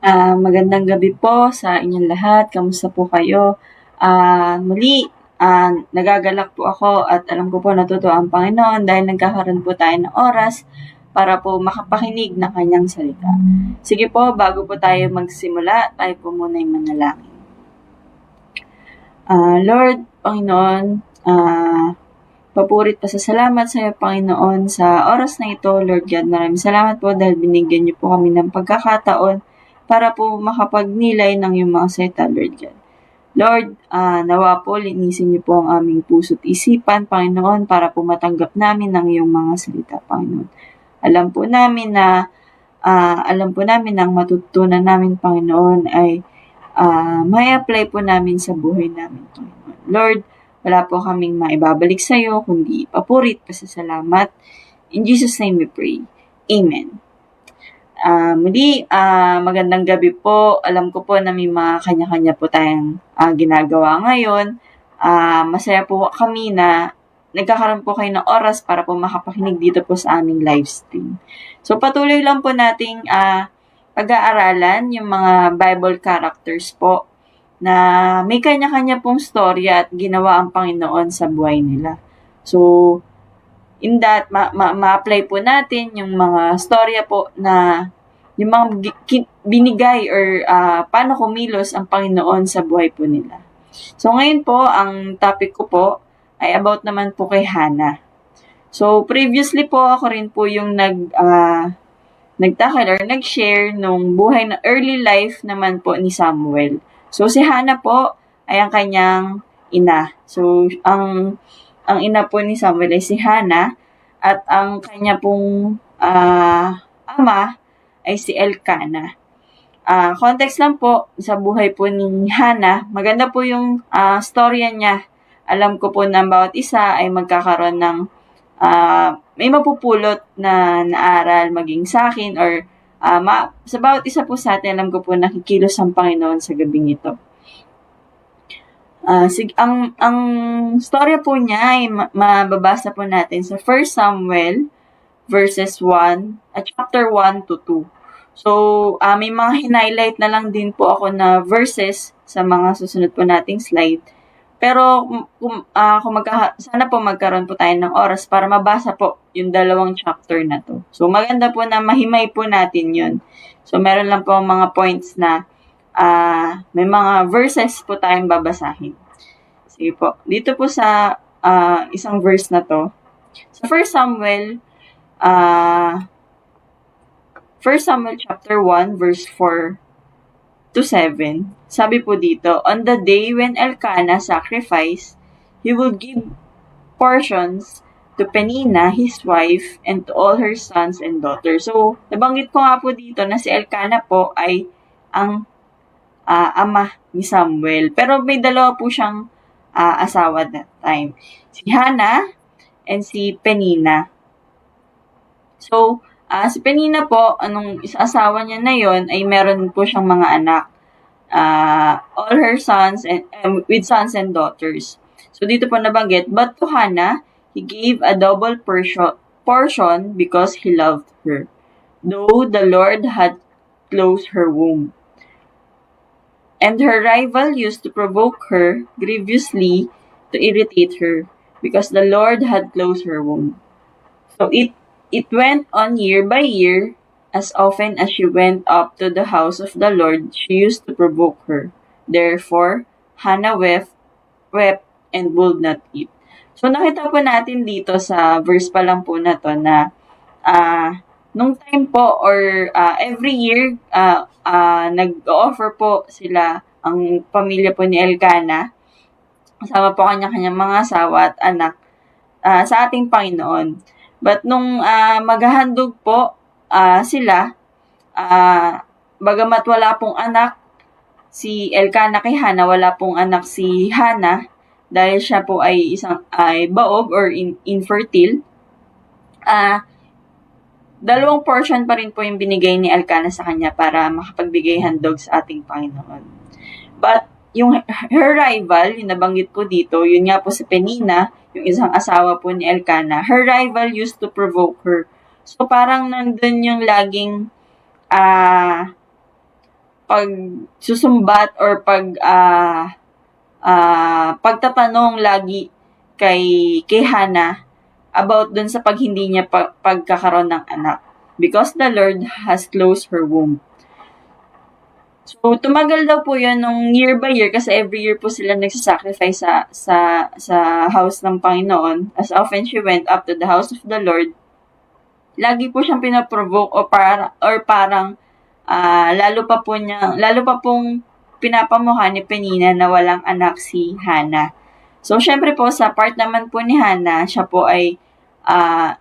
Magandang gabi po sa inyong lahat. Kamusta po kayo? Muli, nagagalak po ako at alam ko po natutuwa ang Panginoon dahil nagkakaroon po tayo ng oras para po makapakinig ng kanyang salita. Sige po, bago po tayo magsimula, tayo po muna yung manalangin. Lord, Panginoon, papurit pa sa salamat sa iyo, Panginoon, sa oras na ito, Lord God. Maraming salamat po dahil binigyan niyo po kami ng pagkakataon para po makapagnilay ng iyong mga salita, Lord God. Lord, nawa po, linisin niyo po ang aming puso't isipan, Panginoon, para po matanggap namin ang iyong mga salita, Panginoon. Alam po namin ang matutunan namin, Panginoon, ay may apply po namin sa buhay namin, Panginoon. Lord, wala po kaming maibabalik sa iyo, kundi papurit pa sa salamat. In Jesus' name we pray. Amen. Muli, magandang gabi po. Alam ko po na may mga kanya-kanya po tayong ginagawa ngayon. Masaya po kami na nagkakaroon po kayo ng oras para po makapakinig dito po sa aming live stream. So, patuloy lang po nating pag-aaralan yung mga Bible characters po na may kanya-kanya pong storya at ginawa ang Panginoon sa buhay nila. So, in that, ma-apply po natin yung mga storya po na yung mga binigay or paano kumilos ang Panginoon sa buhay po nila. So, ngayon po, ang topic ko po ay about naman po kay Hannah. So, previously po, ako rin po yung nagtakal or nag-share nung buhay na early life naman po ni Samuel. So, si Hannah po ay ang kanyang ina. So, ang ina po ni Samuel ay si Hannah at ang kanya pong ama ay si Elkanah. Context lang po sa buhay po ni Hannah. Maganda po yung storya niya. Alam ko po na bawat isa ay magkakaroon ng may mapupulot na naaral maging sa akin or sa bawat isa po sa atin, alam ko po nakikilos ang Panginoon sa gabing ito. Ang storya po niya ay mababasa po natin sa 1 Samuel verses 1 at chapter 1 to 2. So, may mga highlight na lang din po ako na verses sa mga susunod po nating slide. Pero sana po magkaroon po tayo ng oras para mabasa po yung dalawang chapter na to. So, maganda po na mahimay po natin yun. So, meron lang po mga points na may mga verses po tayong babasahin. Sige po. Dito po sa isang verse na to. Sa 1 Samuel chapter 1 verse 4 to 7, sabi po dito, on the day when Elkanah sacrificed, he will give portions to Penina, his wife, and to all her sons and daughters. So, nabanggit ko nga po dito na si Elkanah po ay ang ama ni Samuel. Pero may dalawa po siyang asawa that time. Si Hannah and si Penina. So, si Penina po, anong asawa niya na yon ay meron po siyang mga anak. All her sons and with sons and daughters. So, dito po nabanggit, but to Hannah, he gave a double portion because he loved her, though the Lord had closed her womb. And her rival used to provoke her grievously to irritate her, because the Lord had closed her womb. So it went on year by year. As often as she went up to the house of the Lord, she used to provoke her. Therefore, Hannah wept and would not eat. So nakita po natin dito sa verse pa lang po na to na nung time po or every year nag-offer po sila ang pamilya po ni Elkanah kasama po kanya-kanyang mga asawa at anak sa ating Panginoon. But nung maghahandog po sila, bagamat wala pong anak si Elkanah kay Hannah, wala pong anak si Hannah dahil siya po ay baog or infertile. Dalawang portion pa rin po yung binigay ni Elkanah sa kanya para makapagbigay handog sa ating Panginoon. But yung her rival, yung nabanggit po dito, yun nga po si Penina, yung isang asawa po ni Elkanah, her rival used to provoke her. So parang nandun yung laging susumbat or pagtatanong lagi kay Hannah about dun sa hindi niya pagkakaroon ng anak. Because the Lord has closed her womb. So, tumagal daw po yun nung year by year kasi every year po sila nagsasacrifice sa house ng Panginoon. As often she went up to the house of the Lord, lagi po siyang pinaprovoke or parang lalo pa pong pinapamukha ni Penina na walang anak si Hannah. So, syempre po, sa part naman po ni Hannah, siya po ay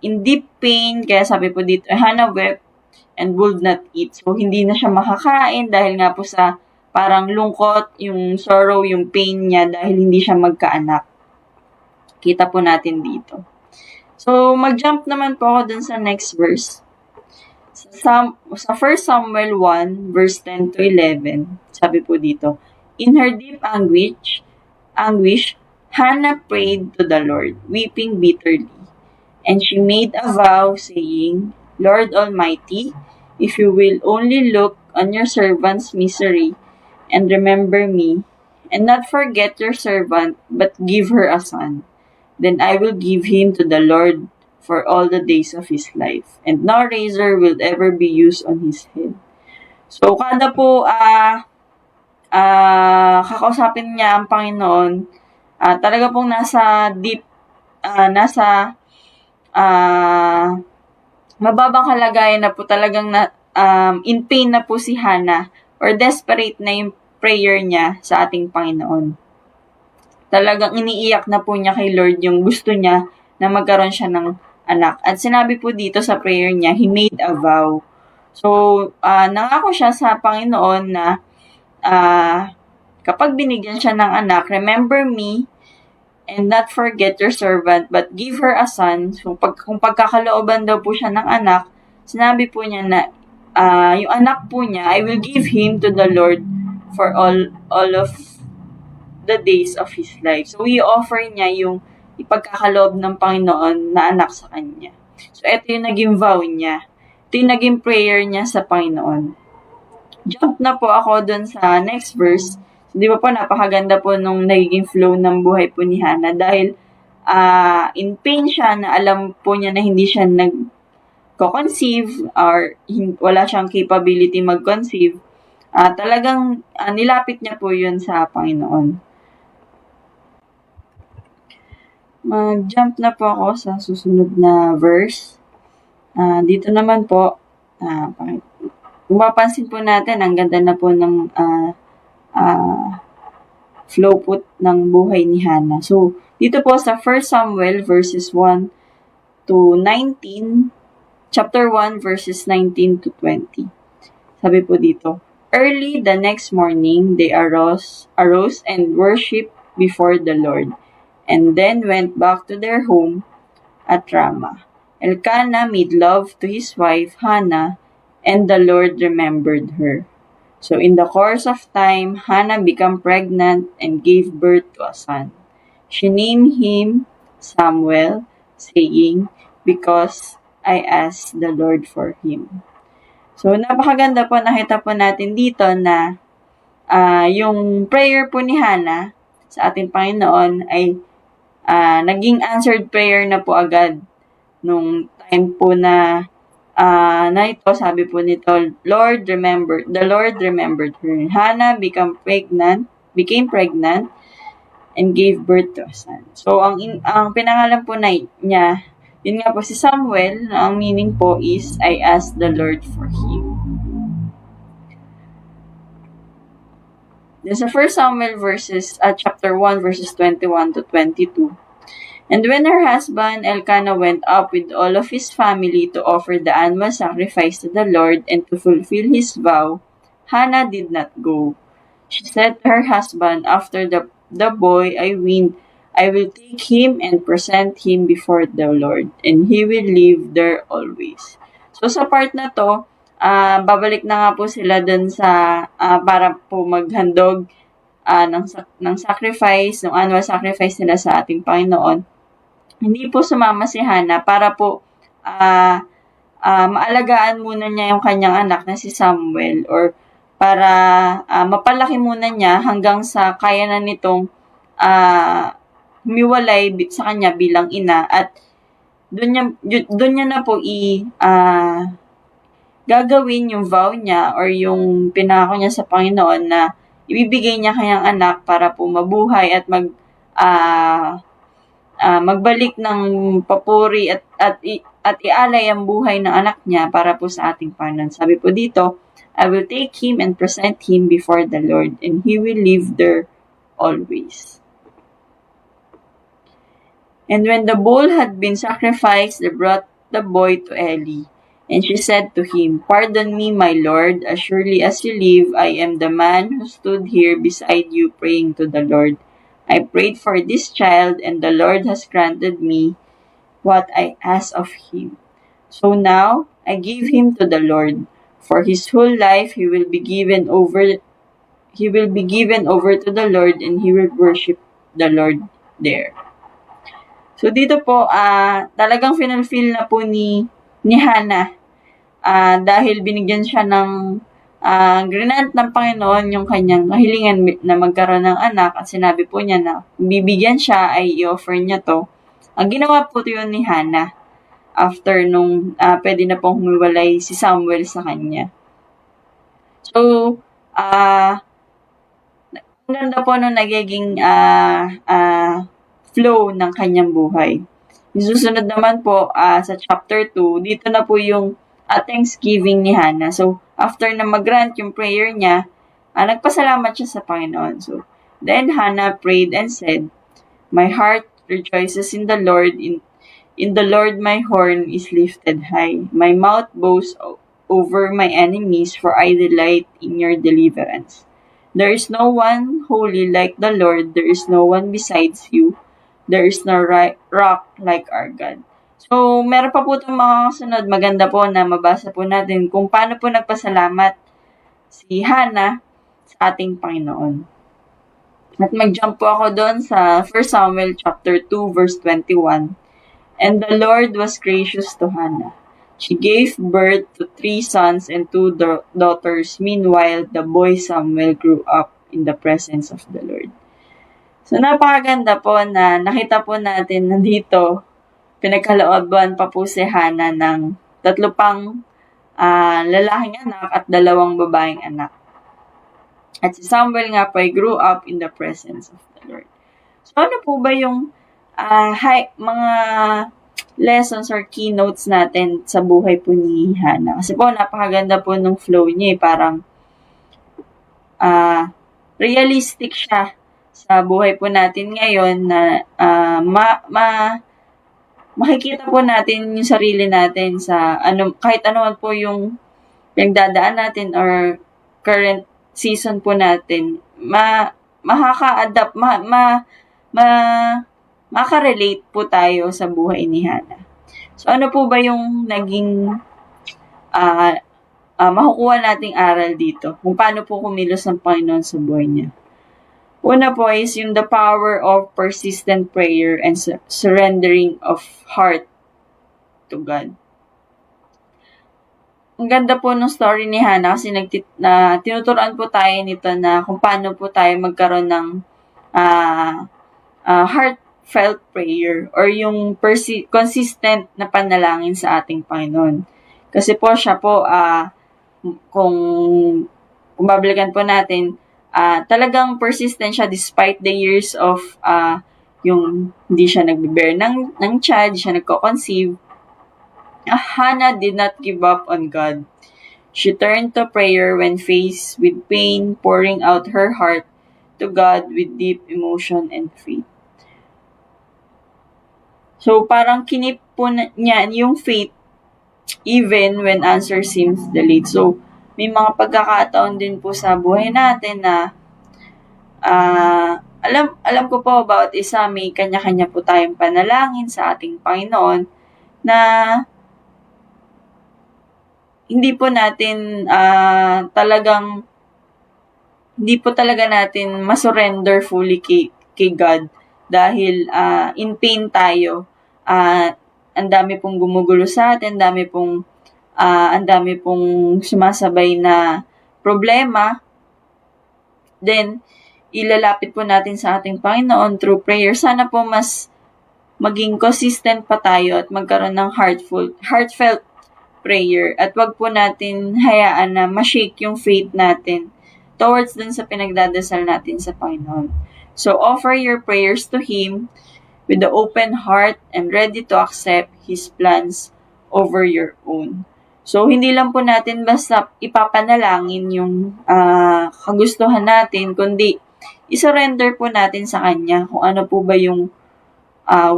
in deep pain, kaya sabi po dito, Hannah wept and would not eat. So, hindi na siya makakain dahil nga po sa parang lungkot, yung sorrow, yung pain niya dahil hindi siya magkaanak. Kita po natin dito. So, mag-jump naman po ako dun sa next verse. Sa 1 Samuel 1, verse 10 to 11, sabi po dito, in her deep anguish, Hannah prayed to the Lord, weeping bitterly. And she made a vow, saying, Lord Almighty, if you will only look on your servant's misery and remember me, and not forget your servant, but give her a son, then I will give him to the Lord for all the days of his life, and no razor will ever be used on his head. So, kada po kakausapin niya ang Panginoon, talaga pong nasa deep, mababang kalagayan na po talagang in pain na po si Hannah or desperate na yung prayer niya sa ating Panginoon. Talagang iniiyak na po niya kay Lord yung gusto niya na magkaroon siya ng anak. At sinabi po dito sa prayer niya, he made a vow. So, nangako siya sa Panginoon na kapag binigyan siya ng anak, remember me and not forget your servant, but give her a son. So, kung pagkakalooban daw po siya ng anak, sinabi po niya na yung anak po niya, I will give him to the Lord for all of the days of his life. So, i-offer niya yung ipagkakaloob ng Panginoon na anak sa kanya. So, ito yung naging vow niya. Ito yung naging prayer niya sa Panginoon. Jump na po ako dun sa next verse. Di ba po, napakaganda po nung nagiging flow ng buhay po ni Hannah dahil in pain siya na alam po niya na hindi siya nag-conceive or wala siyang capability mag-conceive. Talagang nilapit niya po yun sa Panginoon. Mag-jump na po ako sa susunod na verse. Dito naman po, kung mapansin po natin, ang ganda na po ng flow po ng buhay ni Hannah. So, dito po sa 1 Samuel verses 1 to 19, chapter 1 verses 19 to 20. Sabi po dito, early the next morning, they arose and worshipped before the Lord, and then went back to their home at Ramah. Elkanah made love to his wife Hannah, and the Lord remembered her. So in the course of time, Hannah became pregnant and gave birth to a son. She named him Samuel, saying, because I asked the Lord for him. So napakaganda po, nakita po natin dito na yung prayer po ni Hannah sa ating Panginoon ay naging answered prayer na po agad nung time po na ito, sabi po nito, the Lord remembered her. Hannah became pregnant and gave birth to a son. So, ang pinangalan po niya, yun nga po si Samuel, na ang meaning po is, I asked the Lord for him. Then sa 1 Samuel chapter 1 verses 21 to 22, and when her husband Elkanah went up with all of his family to offer the annual sacrifice to the Lord and to fulfill his vow, Hannah did not go. She said to her husband, after the boy I weaned, I will take him and present him before the Lord, and he will live there always. So sa part na to, babalik na nga po sila dun sa para po maghandog ng sacrifice, ng annual sacrifice nila sa ating Panginoon. Hindi po sumama si Hannah para po maalagaan muna niya yung kanyang anak na si Samuel or para mapalaki muna niya hanggang sa kaya na nitong humiwalay sa kanya bilang ina, at doon niya na po gagawin yung vow niya or yung pinangako niya sa Panginoon na ibibigay niya kanyang anak para po mabuhay at magbalik ng papuri at ialay ang buhay ng anak niya para po sa ating Panginoon. Sabi po dito, I will take him and present him before the Lord, and he will live there always. And when the bull had been sacrificed, they brought the boy to Eli. And she said to him, Pardon me, my lord, as surely as you live, I am the man who stood here beside you praying to the Lord. I prayed for this child, and the Lord has granted me what I asked of him. So now I give him to the Lord. For his whole life he will be given over to the Lord, and he will worship the Lord there. So dito po, talagang finulfill na po ni Hannah, dahil binigyan siya ng grant ng Panginoon yung kanyang kahilingan na magkaroon ng anak, at sinabi po niya na bibigyan siya ay i-offer niya to. Ang ginawa po yun ni Hannah after nung pwede na pong humiwalay si Samuel sa kanya. So, ang ganda po nung nagiging flow ng kanyang buhay. Yung susunod naman po sa chapter 2, dito na po yung Thanksgiving ni Hannah. So, after na mag-grant yung prayer niya, nagpasalamat siya sa Panginoon. So, then Hannah prayed and said, My heart rejoices in the Lord. In the Lord my horn is lifted high. My mouth boasts over my enemies, for I delight in your deliverance. There is no one holy like the Lord. There is no one besides you. There is no rock like our God. So, meron pa po itong mga kasunod. Maganda po na mabasa po natin kung paano po nagpasalamat si Hannah sa ating Panginoon. At mag-jump po ako doon sa 1 Samuel chapter 2 verse 21. And the Lord was gracious to Hannah. She gave birth to 3 sons and 2 daughters. Meanwhile, the boy Samuel grew up in the presence of the Lord. So, napakaganda po na nakita po natin na dito, pinagkalooban pa po si Hannah ng 3 pang lalaking anak at 2 babaeng anak. At si Samuel nga po ay grew up in the presence of the Lord. So, ano po ba yung mga lessons or keynotes natin sa buhay po ni Hannah? Kasi po, napakaganda po nung flow niya. Parang realistic siya sa buhay po natin ngayon na makikita po natin yung sarili natin sa kahit anuman po yung pinagdadaan natin or current season po natin, makaka-adapt, makarelate po tayo sa buhay ni Hannah. So, ano po ba yung naging makukuha nating aral dito? Kung paano po kumilos ng Panginoon sa buhay niya? Una po is yung the power of persistent prayer and surrendering of heart to God. Ang ganda po ng story ni Hannah kasi tinuturuan po tayo nito na kung paano po tayo magkaroon ng heartfelt prayer or yung consistent na panalangin sa ating Panginoon. Kasi po siya po, kung babalikan po natin, talagang persistent siya despite the years of yung hindi siya nagbe-bear ng child, siya nagko-conceive. Hannah did not give up on God. She turned to prayer when faced with pain, pouring out her heart to God with deep emotion and faith. So, parang kinip po niya yung faith even when answer seems delayed. So, may mga pagkakataon din po sa buhay natin na alam ko po about isa, may kanya-kanya po tayong panalangin sa ating Panginoon na hindi po talaga natin masurrender fully kay God dahil in pain tayo. Ang dami pong gumugulo sa atin, ang dami pong sumasabay na problema, then ilalapit po natin sa ating Panginoon through prayer. Sana po mas maging consistent pa tayo at magkaroon ng heartfelt prayer at wag po natin hayaan na ma-shake yung faith natin towards dun sa pinagdadasal natin sa Panginoon. So, offer your prayers to Him with the open heart and ready to accept His plans over your own. So, hindi lang po natin basta ipapanalangin yung kagustuhan natin, kundi isurrender po natin sa Kanya kung ano po ba yung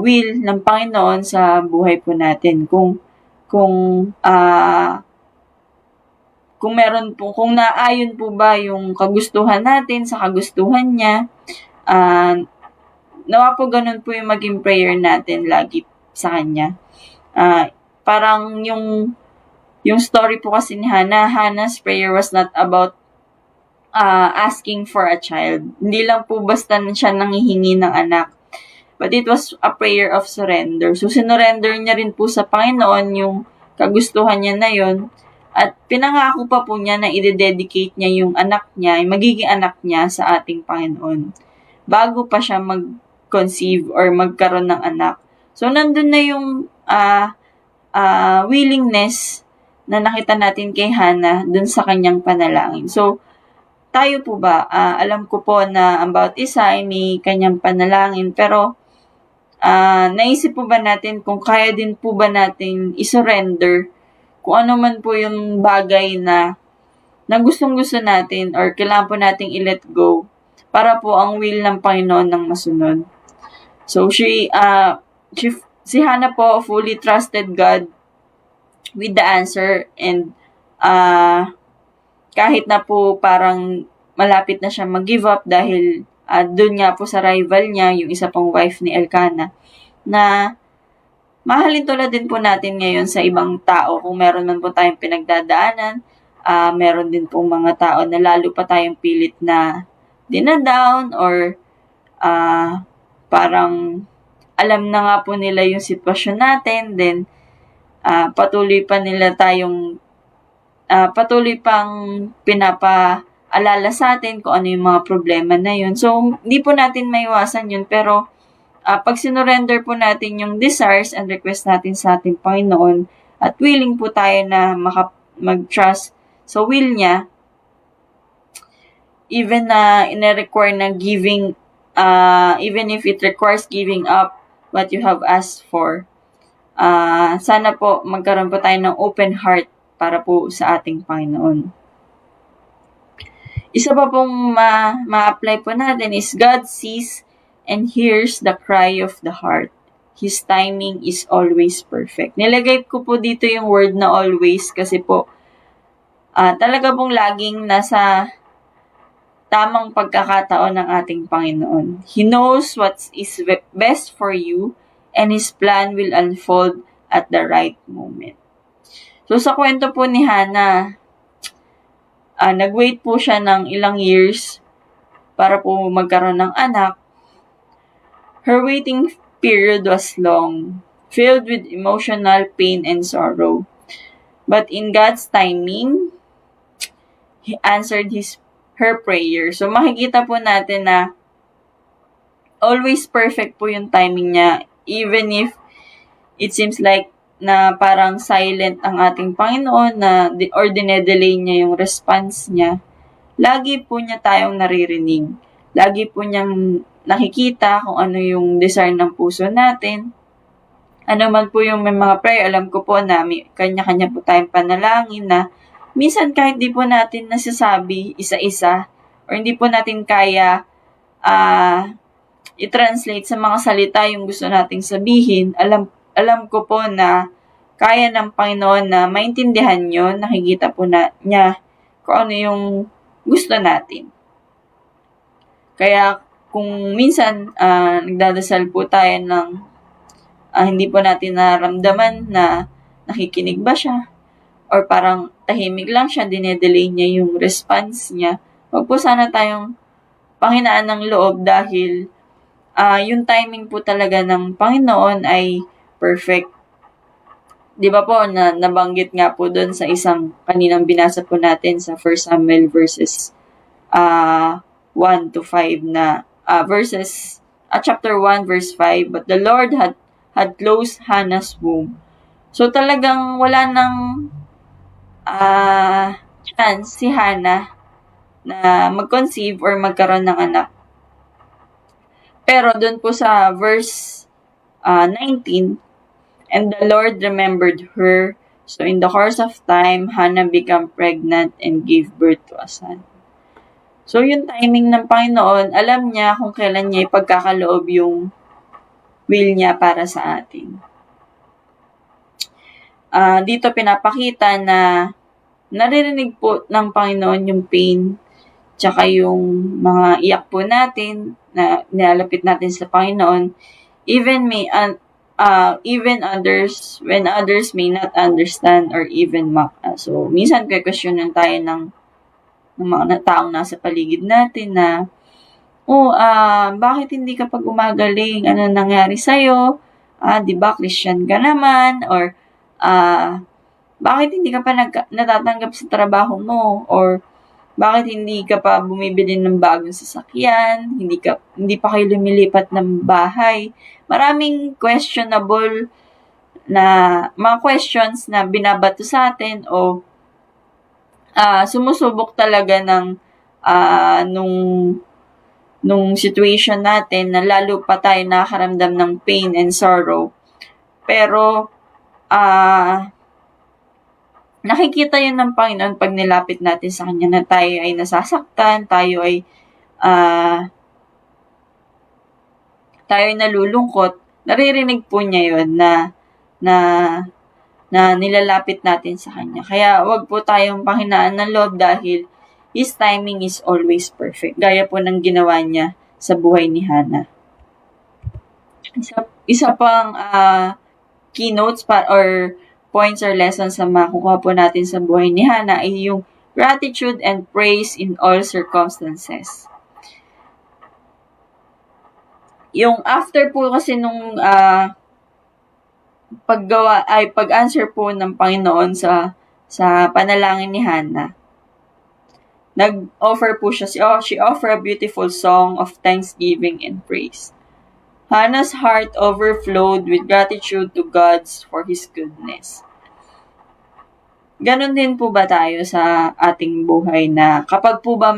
will ng Panginoon sa buhay po natin. Kung meron po, kung naayon po ba yung kagustuhan natin sa kagustuhan niya, nawa po ganun po yung maging prayer natin lagi sa Kanya. Parang yung story po kasi ni Hannah's prayer was not about asking for a child. Hindi lang po basta siya nanghihingi ng anak. But it was a prayer of surrender. So, sinurrender niya rin po sa Panginoon yung kagustuhan niya na yon. At pinangako pa po niya na i-dedicate niya yung anak niya, yung magiging anak niya sa ating Panginoon. Bago pa siya mag-conceive or magkaroon ng anak. So, nandun na yung willingness na nakita natin kay Hannah dun sa kanyang panalangin. So, tayo po ba, alam ko po na ang bawat isa ay may kanyang panalangin, pero naisip po ba natin kung kaya din po ba natin isurrender kung ano man po yung bagay na gustong-gusto natin or kailangan po nating i-let go para po ang will ng Panginoon ng masunod. So, si Hannah po fully trusted God with the answer, and kahit na po parang malapit na siya mag-give up dahil doon nga po sa rival niya, yung isa pong wife ni Elkanah, na mahalin tulad din po natin ngayon sa ibang tao. Kung meron man po tayong pinagdadaanan, meron din po mga tao na lalo pa tayong pilit na dinadown or parang alam na nga po nila yung sitwasyon natin, then patuloy pang pinapaalala sa atin kung ano yung mga problema na yun. So, hindi po natin maiwasan yun, pero pag sinurrender po natin yung desires and request natin sa ating Panginoon at willing po tayo na mag-trust sa will niya, even na ina-require na giving, even if it requires giving up what you have asked for, sana po magkaroon po tayo ng open heart para po sa ating Panginoon. Isa pa pong ma-apply po natin is God sees and hears the cry of the heart. His timing is always perfect. Nilagay ko po dito yung word na always kasi po talaga pong laging nasa tamang pagkakataon ng ating Panginoon. He knows what is best for you and His plan will unfold at the right moment. So, sa kwento po ni Hannah, nag-wait po siya ng ilang years para po magkaroon ng anak. Her waiting period was long, filled with emotional pain and sorrow. But in God's timing, He answered her prayer. So, makikita po natin na always perfect po yung timing niya, even if it seems like na parang silent ang ating Panginoon or dinedelay niya yung response niya. Lagi po niya tayong naririnig. Lagi po niyang nakikita kung ano yung desire ng puso natin. Ano man po yung may mga prayer, alam ko po na may kanya-kanya po tayong panalangin na minsan kahit di po natin nasasabi isa-isa or hindi po natin kaya i-translate sa mga salita yung gusto nating sabihin, alam ko po na kaya ng Panginoon na maintindihan nyo, nakikita po niya kung ano yung gusto natin. Kaya kung minsan nagdadasal po tayo ng hindi po natin naramdaman na nakikinig ba siya or parang tahimik lang siya, dinedelay niya yung response niya, huwag po sana tayong panghinaan ng loob dahil yung timing po talaga ng Panginoon ay perfect. 'di ba po na nabanggit nga po doon sa isang kaninang binasa po natin sa 1 Samuel verses 1 to 5 na chapter 1 verse 5, but the Lord had closed Hannah's womb. So talagang wala nang chance si Hannah na mag-conceive or magkaroon ng anak. Pero doon po sa verse 19, and the Lord remembered her. So in the course of time, Hannah became pregnant and gave birth to a son. So yung timing ng Panginoon, alam niya kung kailan niya ipagkakaloob yung will niya para sa atin. Dito pinapakita na naririnig po ng Panginoon yung pain tsaka yung mga iyak po natin na nilalapit natin sa Panginoon, even when others may not understand or even mock us. So minsan questionan tayo ng mga taong nasa paligid natin na bakit hindi ka pa gumagaling? Ano nangyari sa'yo? Di ba Christian ka naman? Or bakit hindi ka pa natatanggap sa trabaho mo? Or bakit hindi ka pa bumibili ng bagong sasakyan? Hindi pa kayo lumilipat ng bahay? Maraming questionable na mga questions na binabato sa atin o sumusubok talaga ng nung situation natin na lalo pa tayo nakakaramdam ng pain and sorrow. Pero nakikita yun ng Panginoon pag nilapit natin sa Kanya na tayo ay nasasaktan, tayo ay nalulungkot. Naririnig po niya yun na nilalapit natin sa Kanya. Kaya wag po tayong panghinaan ng loob dahil His timing is always perfect. Gaya po ng ginawa niya sa buhay ni Hannah. Isa pang keynotes or points or lessons na makukuha po natin sa buhay ni Hannah ay yung gratitude and praise in all circumstances. Yung after po kasi nung pag-answer po ng Panginoon sa panalangin ni Hannah, nag-offer po siya, she offered a beautiful song of thanksgiving and praise. Hannah's heart overflowed with gratitude to God for His goodness. Ganon din po ba tayo sa ating buhay na kapag po ba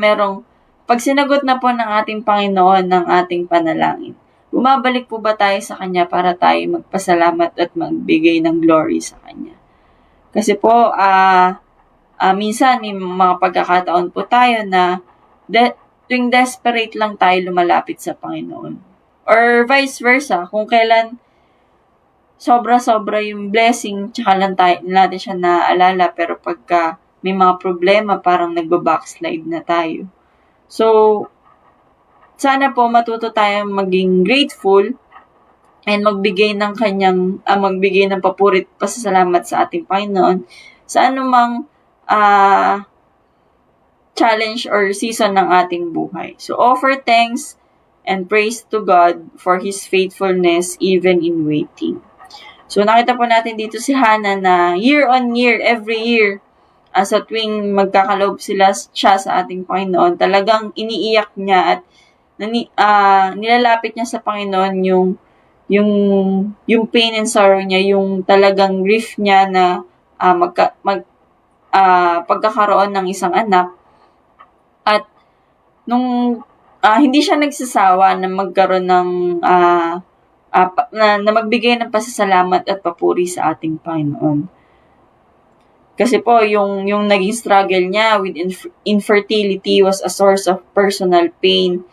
pag sinagot na po ng ating Panginoon ng ating panalangin, bumabalik po ba tayo sa Kanya para tayo magpasalamat at magbigay ng glory sa Kanya? Kasi po, minsan may mga pagkakataon po tayo na tuwing desperate lang tayo lumalapit sa Panginoon. Or vice versa, kung kailan sobra-sobra yung blessing, tsaka lang natin siya naaalala, pero pagka may mga problema, parang nagbabackslide na tayo. So, sana po matuto tayong maging grateful and magbigay ng papurit pasasalamat sa ating Panginoon sa anumang challenge or season ng ating buhay. So, offer thanks and praise to God for His faithfulness even in waiting. So, nakita po natin dito si Hannah na year on year, every year, sa tuwing magkakaloob siya sa ating Panginoon, talagang iniiyak niya at nilalapit niya sa Panginoon yung pain and sorrow niya, yung talagang grief niya na pagkakaroon ng isang anak. At nung hindi siya nagsasawa na magkaroon ng na magbigay ng pasasalamat at papuri sa ating Panginoon. Kasi po, yung naging struggle niya with infertility was a source of personal pain,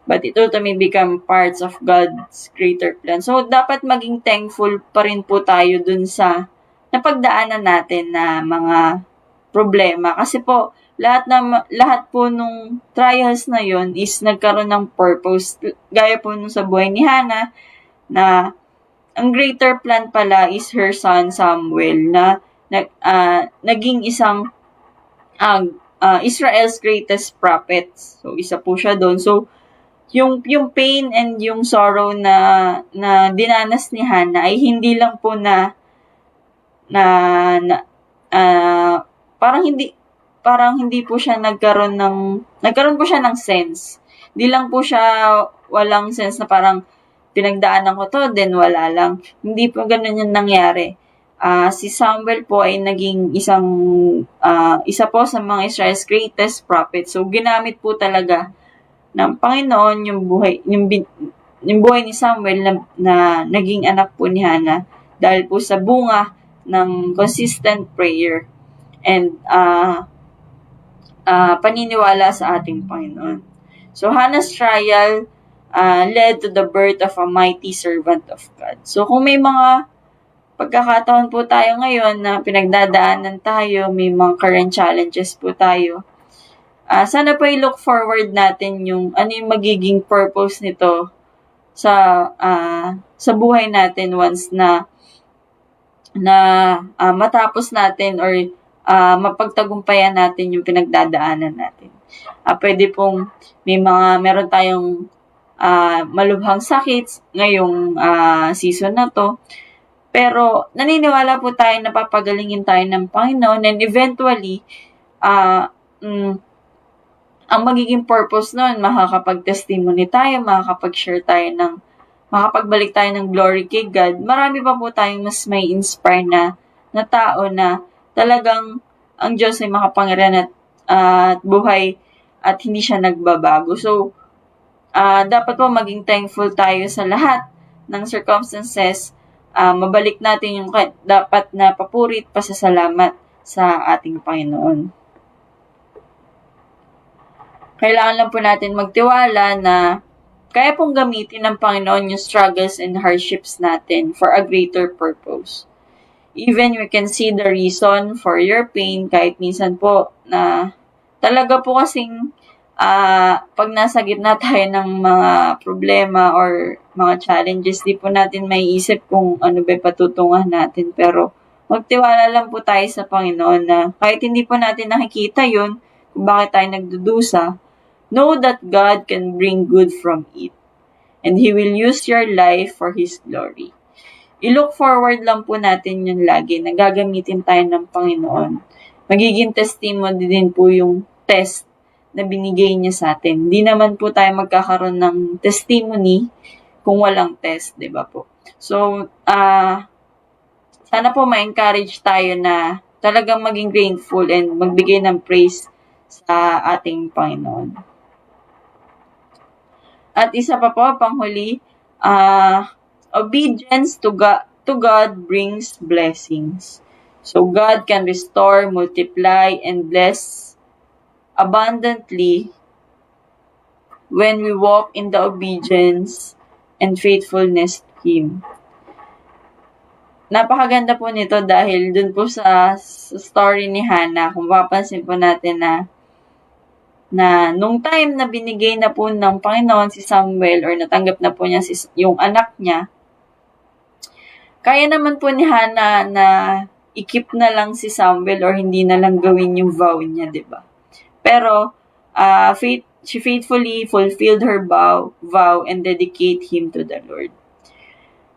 but it ultimately become parts of God's greater plan. So, dapat maging thankful pa rin po tayo dun sa napagdaanan natin na mga problema. Kasi po, lahat po nung trials na yon is nagkaroon ng purpose. Gaya po nung sa buhay ni Hannah, na ang greater plan pala is her son Samuel na naging isang Israel's greatest prophet. So, isa po siya doon. So, yung pain and yung sorrow na dinanas ni Hannah ay hindi lang po na na, na parang hindi po siya nagkaroon po siya ng sense. Hindi lang po siya walang sense na parang pinagdaanan ko to, then wala lang. Hindi po ganun yung nangyari. Si Samuel po ay naging isa po sa mga Israel's greatest prophet. So, ginamit po talaga ng Panginoon yung buhay ni Samuel na naging anak po ni Hannah dahil po sa bunga ng consistent prayer and paniniwala sa ating Panginoon. So, Hannah's trial led to the birth of a mighty servant of God. So, kung may mga pagkakataon po tayo ngayon na pinagdadaanan tayo, may mga current challenges po tayo, sana po i-look forward natin yung ano yung magiging purpose nito sa buhay natin once na matapos natin or mapagtagumpayan natin yung pinagdadaanan natin. Pwede pong meron tayong malubhang sakit ngayong season na to. Pero naniniwala po tayo na papagalingin tayo ng Panginoon and eventually, ang magiging purpose nun, makakapag-testimony tayo, makakapagbalik tayo ng glory kay God. Marami pa po tayong mas may inspire na tao na talagang ang Diyos ay makapangyarihan at buhay at hindi siya nagbabago. So, dapat po maging thankful tayo sa lahat ng circumstances. Mabalik natin yung dapat na papurit, pasasalamat sa ating Panginoon. Kailangan lang po natin magtiwala na kaya pong gamitin ng Panginoon yung struggles and hardships natin for a greater purpose. Even we can see the reason for your pain kahit minsan po na talaga po kasing pag nasa gitna tayo ng mga problema or mga challenges, di po natin maiisip kung ano ba patutunguhan natin. Pero magtiwala lang po tayo sa Panginoon na kahit hindi po natin nakikita yun, kung bakit tayo nagdudusa, know that God can bring good from it. And He will use your life for His glory. I-look forward lang po natin yun lagi na gagamitin tayo ng Panginoon. Magiging testimony din po yung test na binigay niya sa atin. Hindi naman po tayo magkakaroon ng testimony kung walang test, di ba po? So, sana po ma-encourage tayo na talagang maging grateful and magbigay ng praise sa ating Panginoon. At isa pa po, panghuli, obedience to God brings blessings. So, God can restore, multiply, and bless abundantly when we walk in the obedience and faithfulness to Him. Napakaganda po nito dahil dun po sa story ni Hannah, kung papansin po natin na nung time na binigay na po ng Panginoon si Samuel or natanggap na po niya yung anak niya, kaya naman po ni Hannah na i-keep na lang si Samuel or hindi na lang gawin yung vow niya, di ba? Pero, she faithfully fulfilled her vow and dedicate him to the Lord.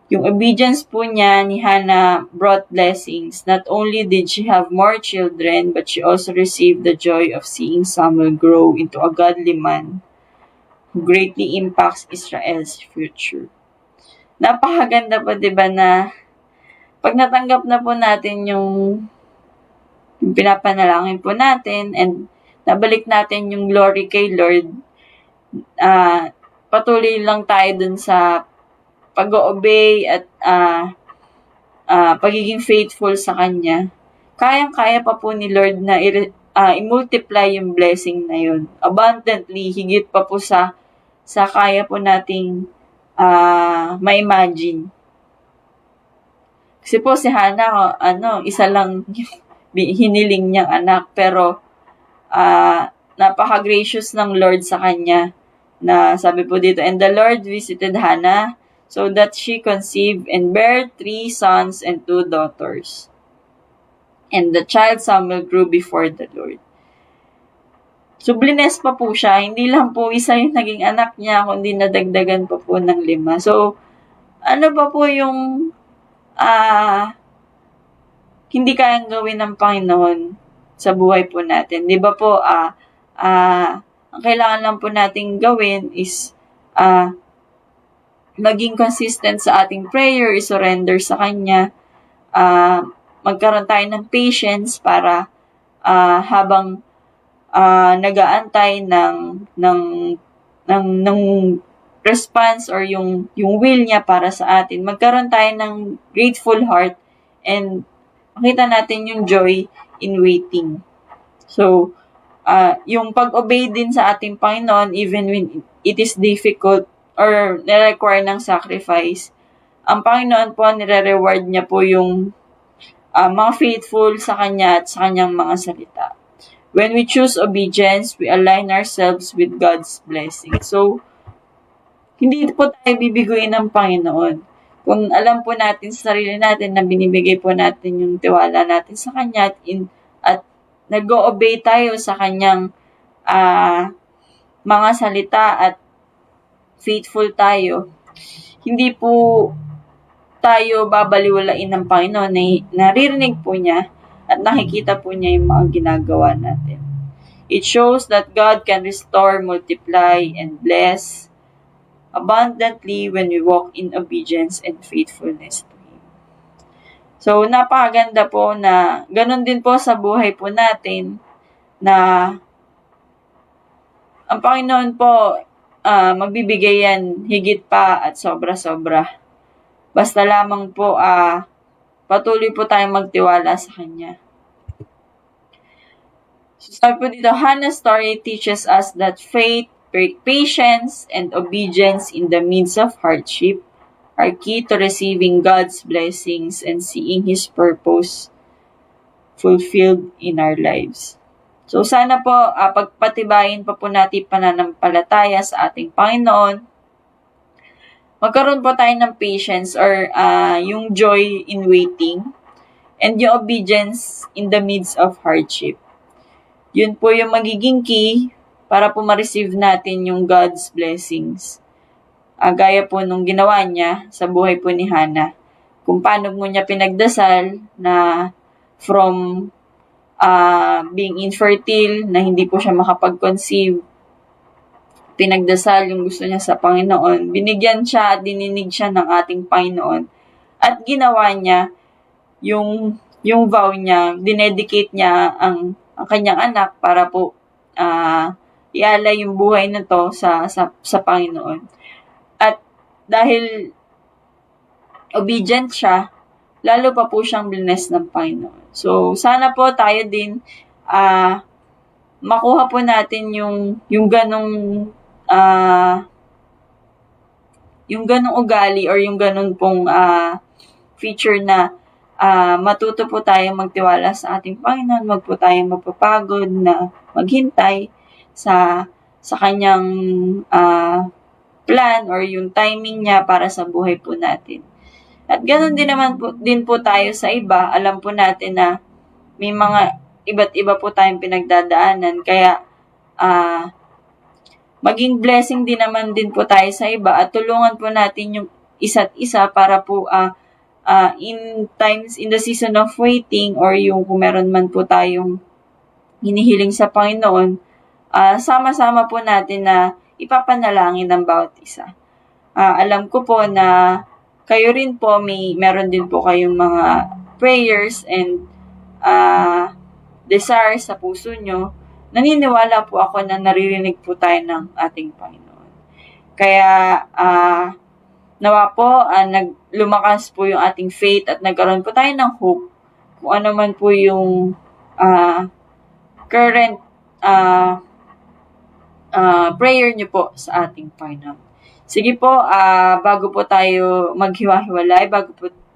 Yung obedience po niya ni Hannah brought blessings. Not only did she have more children, but she also received the joy of seeing Samuel grow into a godly man who greatly impacts Israel's future. Napakaganda po, di ba, na pag natanggap na po natin yung pinapanalangin po natin and nabalik natin yung glory kay Lord, patuloy lang tayo dun sa pag-obey at pagiging faithful sa Kanya. Kayang-kaya pa po ni Lord na i-multiply yung blessing na yun. Abundantly, higit pa po sa kaya po nating ma-imagine. Kasi po si Hannah, isa lang hiniling niyang anak, pero napaka-gracious ng Lord sa kanya na sabi po dito, and the Lord visited Hannah so that she conceived and bare 3 sons and 2 daughters. And the child Samuel grew before the Lord. So, blines pa po siya. Hindi lang po isa yung naging anak niya, kundi nadagdagan pa po ng 5. So, ano pa po yung hindi kayang gawin ng Panginoon sa buhay po natin. Di ba po, ang kailangan lang po nating gawin is maging consistent sa ating prayer, i-surrender sa Kanya, magkaroon tayo ng patience para habang nag-aantay ng response or yung will niya para sa atin, magkaroon tayo ng grateful heart and makita natin yung joy in waiting. So, yung pag-obey din sa ating Panginoon, even when it is difficult or nire-require ng sacrifice, ang Panginoon po, nire-reward niya po yung mga faithful sa Kanya at sa Kanyang mga salita. When we choose obedience, we align ourselves with God's blessing. So, hindi po tayo bibiguin ng Panginoon. Kung alam po natin sa sarili natin na binibigay po natin yung tiwala natin sa Kanya at nag-o-obey tayo sa Kanyang mga salita at faithful tayo, hindi po tayo babaliwalain ng Panginoon, naririnig po niya at nakikita po niya yung mga ginagawa natin. It shows that God can restore, multiply, and bless abundantly when we walk in obedience and faithfulness to Him. So, napakaganda po na ganun din po sa buhay po natin na ang Panginoon po magbibigay yan higit pa at sobra-sobra. Basta lamang po patuloy po tayong magtiwala sa Kanya. So, sabi po dito, Hannah's story teaches us that faith, patience, and obedience in the midst of hardship are key to receiving God's blessings and seeing His purpose fulfilled in our lives. So, sana po, pagpatibayin pa po natin pananampalataya sa ating Panginoon. Magkaroon po tayo ng patience or yung joy in waiting and yung obedience in the midst of hardship. Yun po yung magiging key para po ma-receive natin yung God's blessings. Gaya po nung ginawa niya sa buhay po ni Hannah. Kung paano mo niya pinagdasal na from being infertile, na hindi po siya makapag-conceive, pinagdasal yung gusto niya sa Panginoon, binigyan siya at dininig siya ng ating Panginoon, at ginawa niya yung vow niya, dinedicate niya ang kanyang anak para po ialay yung buhay na to sa Panginoon. At dahil obedient siya, lalo pa po siyang blessed ng Panginoon. So, sana po tayo din makuha po natin yung ganong ugali or yung ganong pong feature na matuto po tayo magtiwala sa ating Panginoon, wag po tayong mapapagod na maghintay sa kanyang plan or yung timing niya para sa buhay po natin. At ganoon din po tayo sa iba. Alam po natin na may mga iba't iba po tayong pinagdadaanan. Kaya maging blessing din naman din po tayo sa iba at tulungan po natin yung isa't isa para po in the season of waiting or yung kung meron man po tayong hinihiling sa Panginoon, sama-sama po natin na ipapanalangin ng bawat isa. Alam ko po na kayo rin po, meron din po kayong mga prayers and desires sa puso nyo. Naniniwala po ako na naririnig po tayo ng ating Panginoon. Kaya, nawa po, lumakas po yung ating faith at nagkaroon po tayo ng hope kung ano man po yung current prayer nyo po sa ating Panginoon. Sige po, bago po tayo maghiwa-hiwalay,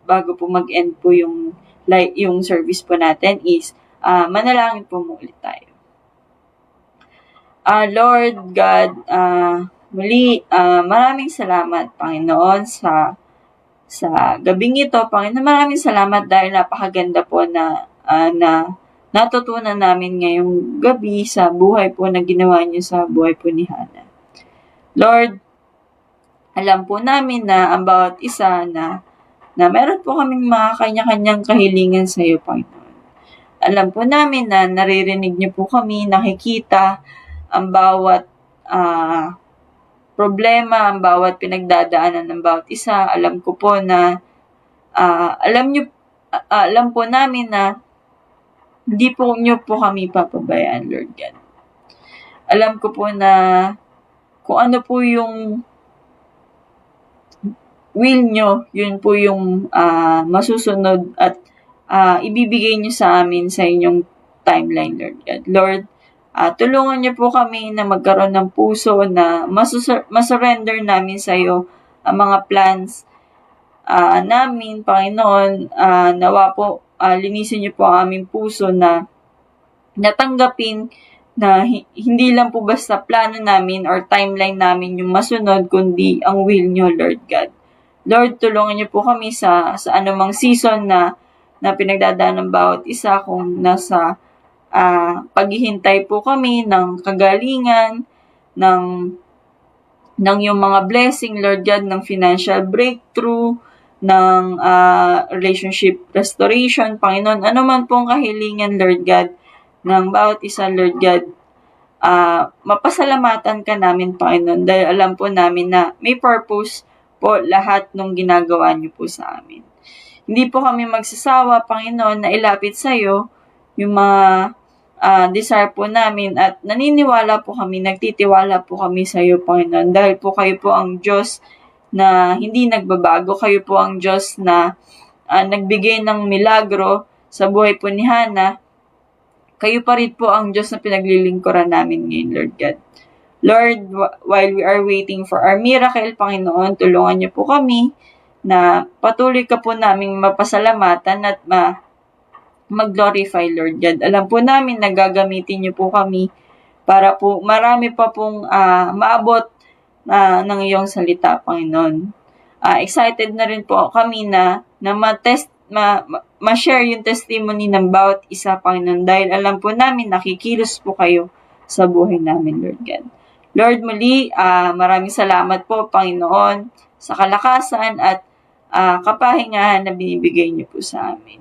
bago po mag-end po yung service po natin is manalangin po muli tayo. Lord God, muli, maraming salamat, Panginoon, sa gabing ito, Panginoon. Maraming salamat dahil napakaganda po na natutunan namin ngayong gabi sa buhay po na ginawa niyo sa buhay po ni Hannah. Lord, alam po namin na ang bawat isa na na meron po kaming mga kanya-kanyang kahilingan sa iyo, Panginoon. Alam po namin na naririnig niyo po kami, nakikita ang bawat problema, ang bawat pinagdadaanan ng bawat isa. Alam ko po na alam po namin na hindi po niyo po kami papabayaan, Lord God. Alam ko po na kung ano po yung will nyo, yun po yung masusunod at ibibigay nyo sa amin sa inyong timeline, Lord God. Lord, tulungan niyo po kami na magkaroon ng puso na masurrender namin sa iyo ang mga plans namin, Panginoon. Nawa po, linisin niyo po ang aming puso na natanggapin na hindi lang po basta plano namin or timeline namin yung masunod, kundi ang will niyo, Lord God. Lord, tulungan niyo po kami sa anumang season na pinagdadaan ng bawat isa, kung nasa paghihintay po kami ng kagalingan, ng yung mga blessing, Lord God, ng financial breakthrough, ng relationship restoration, Panginoon, ano man pong kahilingan, Lord God, ng bawat isa, Lord God, mapasalamatan ka namin, Panginoon, dahil alam po namin na may purpose po lahat ng ginagawa niyo po sa amin. Hindi po kami magsasawa, Panginoon, na ilapit sa iyo yung mga desire po namin, at naniniwala po kami, nagtitiwala po kami sa iyo, Panginoon, dahil po kayo po ang Diyos na hindi nagbabago. Kayo po ang Diyos na nagbigay ng milagro sa buhay po ni Hannah. Kayo pa rin po ang Diyos na pinaglilingkuran namin ngayon, Lord God. Lord, while we are waiting for our miracle, Panginoon, tulungan niyo po kami na patuloy ka po naming mapasalamatan at mag-glorify, Lord God. Alam po namin na gagamitin niyo po kami para po marami pa pong maabot ng iyong salita, Panginoon. Excited na rin po kami na ma-share yung testimony ng bawat isa, Panginoon, dahil alam po namin nakikilos po kayo sa buhay namin, Lord God. Lord, muli, maraming salamat po, Panginoon, sa kalakasan at kapahingahan na binibigay niyo po sa amin.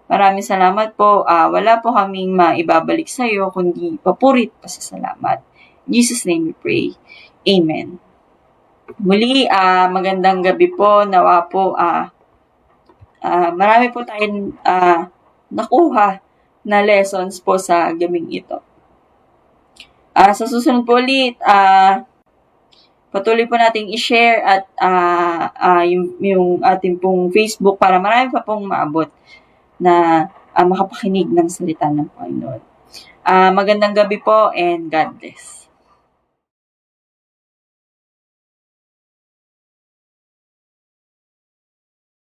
Maraming salamat po. Wala po kaming maibabalik sa iyo, kundi papurit pa sa salamat. In Jesus' name we pray. Amen. Muli, magandang gabi po. Nawa po, marami po tayong nakuha na lessons po sa gabing ito. Sa susunod po ulit, patuloy po nating i-share at yung ating pong Facebook para marami pa pong maabot na makapakinig ng salita ng Panginoon. Magandang gabi po and God bless.